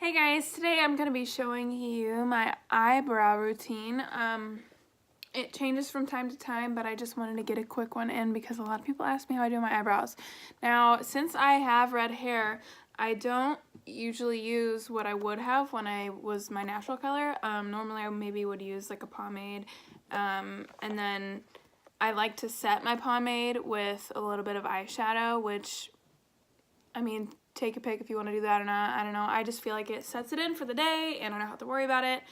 Hey guys, today I'm going to be showing you my eyebrow routine. It changes from time to time, but I just wanted to get a quick one in because a lot of people ask me how I do my eyebrows. Now, since I have red hair, I don't usually use what I would have when I was my natural color. Normally I maybe would use like a pomade, and then I like to set my pomade with a little bit of eyeshadow, which, I mean, take a pick if you want to do that or not. I don't know. I just feel like it sets it in for the day and I don't have to worry about it.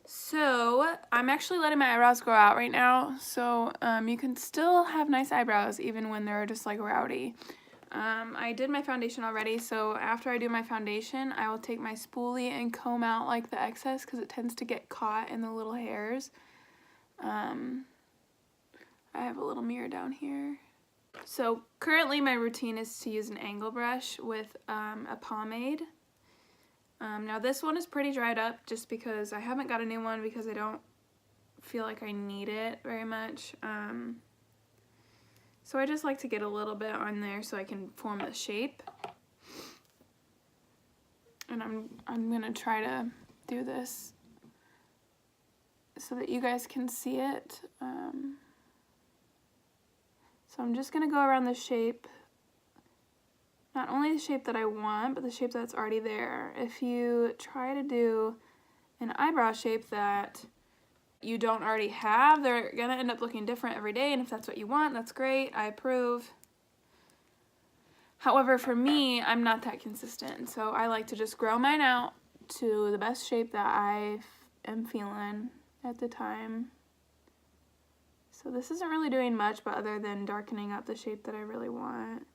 So I'm actually letting my eyebrows grow out right now. So you can still have nice eyebrows even when they're just like rowdy. I did my foundation already. So after I do my foundation, I will take my spoolie and comb out like the excess because it tends to get caught in the little hairs. I have a little mirror down here. So currently my routine is to use an angle brush with a pomade. Now this one is pretty dried up just because I haven't got a new one because I don't feel like I need it very much. So I just like to get a little bit on there so I can form the shape. And I'm gonna try to do this so that you guys can see it. So I'm just gonna go around the shape, not only the shape that I want, but the shape that's already there. If you try to do an eyebrow shape that you don't already have, they're gonna end up looking different every day, and if that's what you want, that's great, I approve. However, for me, I'm not that consistent, so I like to just grow mine out to the best shape that I am feeling at the time. So this isn't really doing much, but other than darkening up the shape that I really want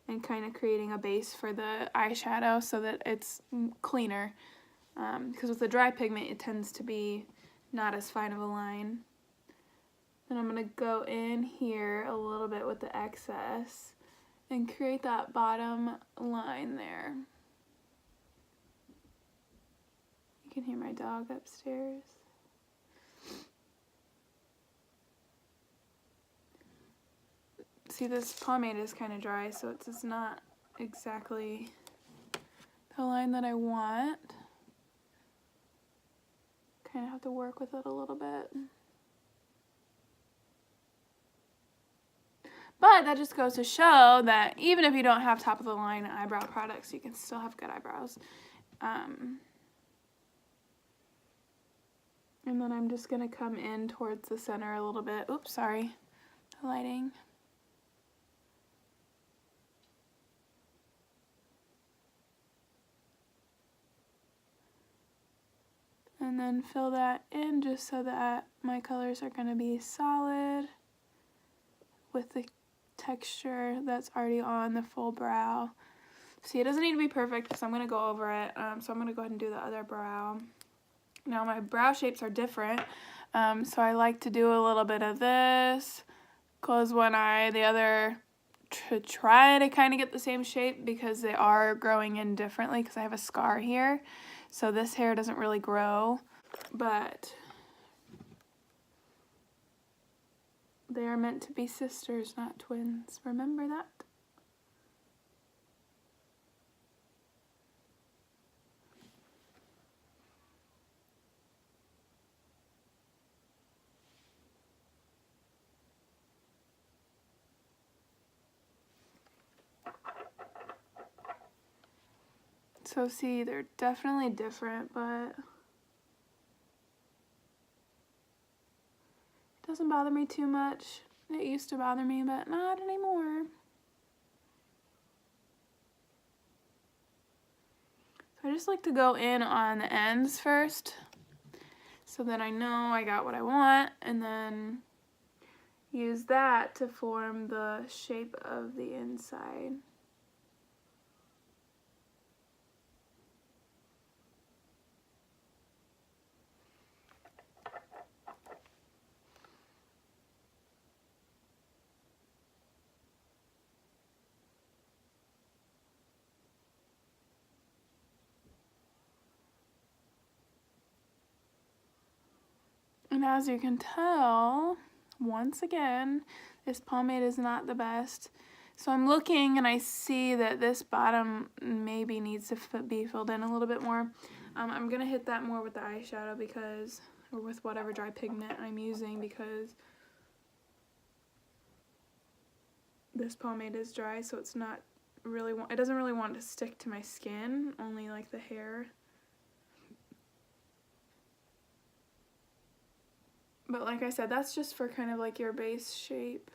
and kind of creating a base for the eyeshadow so that it's cleaner. Because with the dry pigment, it tends to be not as fine of a line. Then I'm going to go in here a little bit with the excess and create that bottom line there. You can hear my dog upstairs. See, this pomade is kind of dry, so it's just not exactly the line that I want. Kind of have to work with it a little bit. But that just goes to show that even if you don't have top of the line eyebrow products, you can still have good eyebrows. And then I'm just going to come in towards the center a little bit. Oops, sorry, the lighting. And then fill that in just so that my colors are going to be solid with the texture that's already on the full brow. See, it doesn't need to be perfect because I'm going to go over it. So I'm going to go ahead and do the other brow. Now my brow shapes are different. So I like to do a little bit of this, close one eye, the other, to try to kind of get the same shape because they are growing in differently because I have a scar here. So this hair doesn't really grow, but they are meant to be sisters, not twins. Remember that? So see, they're definitely different, but it doesn't bother me too much. It used to bother me, but not anymore. So I just like to go in on the ends first, so that I know I got what I want, and then use that to form the shape of the inside. And as you can tell, once again, this pomade is not the best. So I'm looking and I see that this bottom maybe needs to be filled in a little bit more. I'm going to hit that more with the eyeshadow because, or with whatever dry pigment I'm using, because this pomade is dry, so it's not really, it doesn't really want to stick to my skin, only like the hair. But like I said, that's just for kind of like your base shape.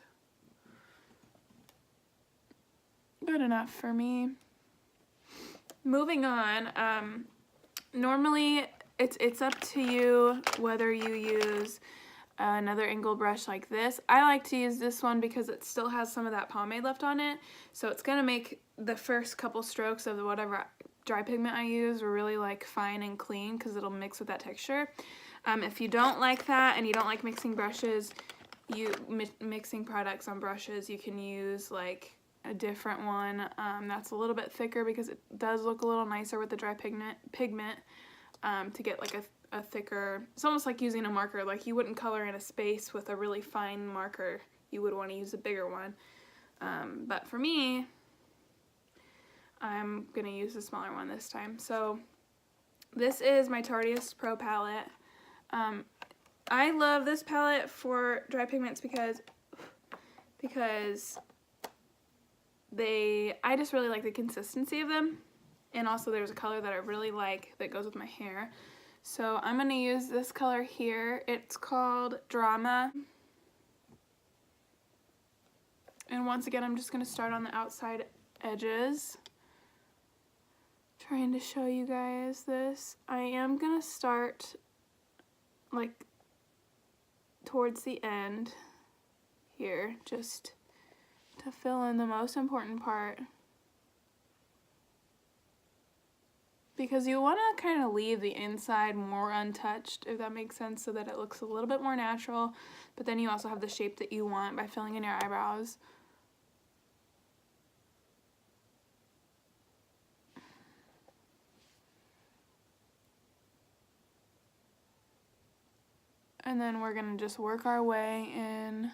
Good enough for me. Moving on, normally it's up to you whether you use another angle brush like this. I like to use this one because it still has some of that pomade left on it, so it's gonna make the first couple strokes of whatever dry pigment I use really like fine and clean because it'll mix with that texture. If you don't like that and you don't like mixing brushes, mixing products on brushes, you can use like a different one that's a little bit thicker because it does look a little nicer with the dry pigment to get like a thicker, it's almost like using a marker. Like you wouldn't color in a space with a really fine marker, you would want to use a bigger one. But for me, I'm gonna use the smaller one this time. So this is my Tarteist Pro palette. I love this palette for dry pigments because I just really like the consistency of them, and also there's a color that I really like that goes with my hair. So I'm going to use this color here. It's called Drama. And once again, I'm just going to start on the outside edges. Trying to show you guys this. I am going to start like towards the end here, just to fill in the most important part, because you want to kind of leave the inside more untouched, if that makes sense, so that it looks a little bit more natural, but then you also have the shape that you want by filling in your eyebrows. And then we're going to just work our way in.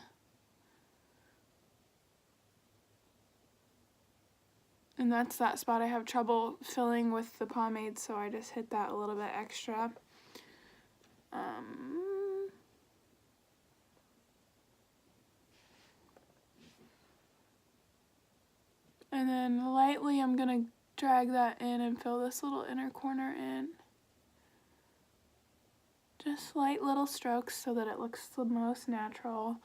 And that's that spot I have trouble filling with the pomade, so I just hit that a little bit extra. And then lightly I'm going to drag that in and fill this little inner corner in. Just light little strokes so that it looks the most natural.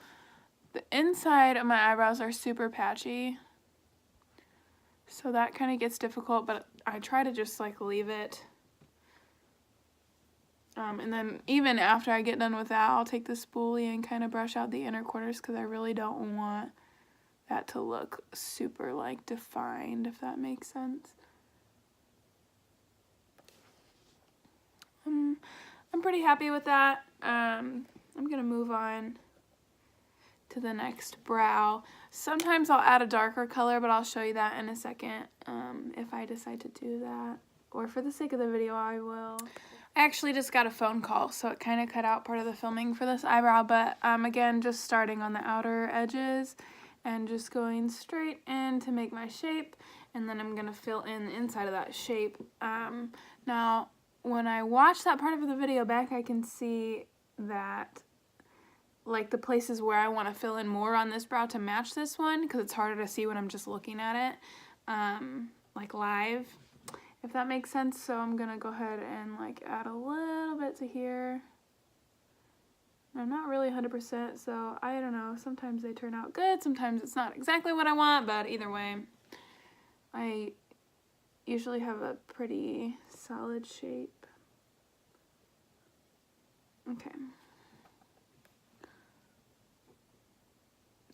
The inside of my eyebrows are super patchy, so that kind of gets difficult, but I try to just like leave it. And then even after I get done with that, I'll take the spoolie and kind of brush out the inner corners because I really don't want that to look super like defined, if that makes sense. I'm pretty happy with that. I'm gonna move on to the next brow. Sometimes I'll add a darker color, but I'll show you that in a second if I decide to do that. Or for the sake of the video, I will. I actually just got a phone call, so it kind of cut out part of the filming for this eyebrow, but again, just starting on the outer edges and just going straight in to make my shape, and then I'm gonna fill in the inside of that shape. Now, when I watch that part of the video back, I can see that like the places where I want to fill in more on this brow to match this one, because it's harder to see when I'm just looking at it, like live, if that makes sense. So I'm gonna go ahead and like add a little bit to here. I'm not really 100%, so I don't know, sometimes they turn out good, sometimes it's not exactly what I want, but either way, I usually have a pretty solid shape. Okay.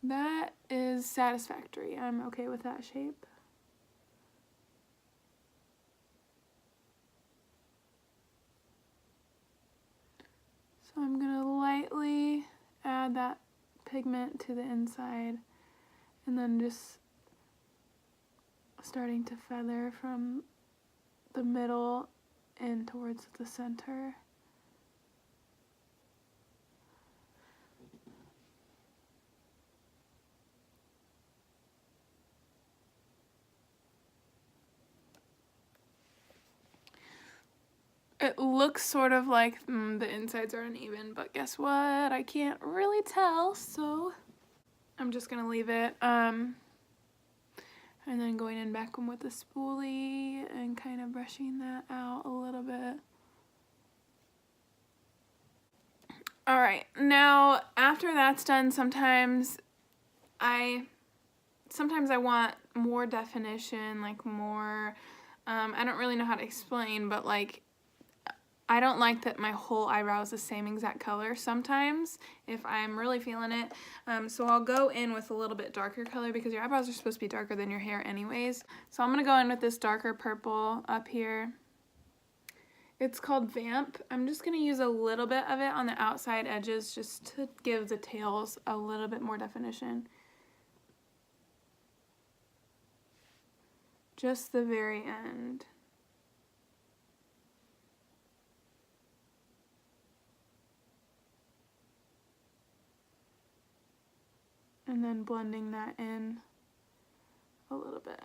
That is satisfactory. I'm okay with that shape. So I'm gonna lightly add that pigment to the inside and then just starting to feather from the middle in towards the center. It looks sort of like the insides are uneven, but guess what? I can't really tell, so I'm just gonna leave it. And then going in back with the spoolie and kind of brushing that out a little bit. All right, now after that's done, sometimes I want more definition, like more, I don't really know how to explain, but like, I don't like that my whole eyebrow is the same exact color sometimes if I'm really feeling it. So I'll go in with a little bit darker color because your eyebrows are supposed to be darker than your hair anyways. So I'm gonna go in with this darker purple up here. It's called Vamp. I'm just gonna use a little bit of it on the outside edges just to give the tails a little bit more definition. Just the very end. And then blending that in a little bit.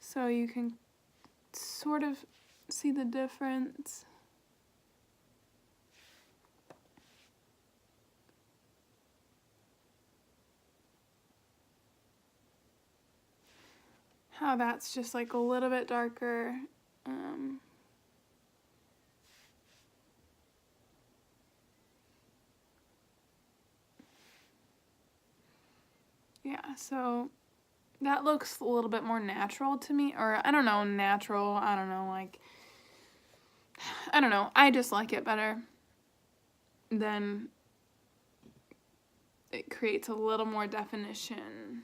So you can sort of see the difference. How that's just like a little bit darker. Yeah, so that looks a little bit more natural to me, or I don't know, natural, I don't know, like, I don't know, I just like it better. Then it creates a little more definition.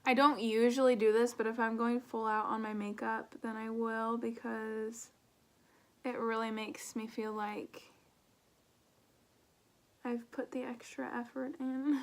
I don't usually do this, but if I'm going full out on my makeup, then I will, because it really makes me feel like I've put the extra effort in.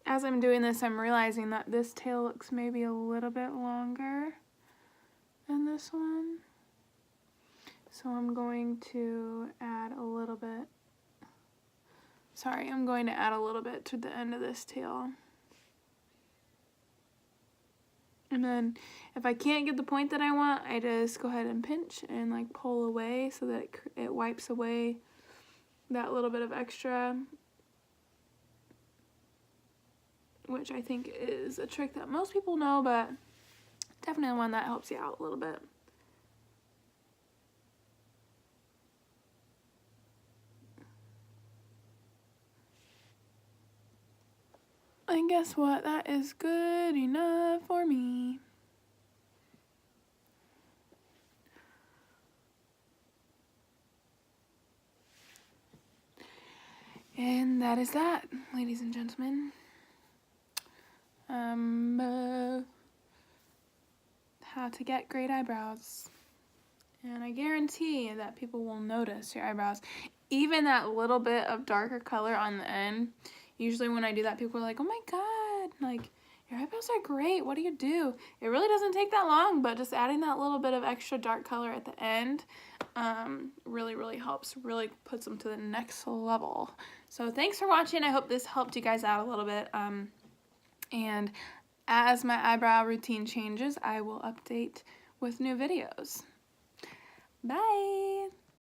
As I'm doing this, I'm realizing that this tail looks maybe a little bit longer than this one. So I'm going to add a little bit, I'm going to add a little bit to the end of this tail. And then if I can't get the point that I want, I just go ahead and pinch and like pull away so that it wipes away that little bit of extra, which I think is a trick that most people know, but definitely one that helps you out a little bit. And guess what? That is good enough for me. And that is that, ladies and gentlemen. How to get great eyebrows. And I guarantee that people will notice your eyebrows. Even that little bit of darker color on the end. Usually when I do that, people are like, oh my god, like, your eyebrows are great, what do you do? It really doesn't take that long, but just adding that little bit of extra dark color at the end really, really helps, really puts them to the next level. So thanks for watching. I hope this helped you guys out a little bit. And as my eyebrow routine changes, I will update with new videos. Bye!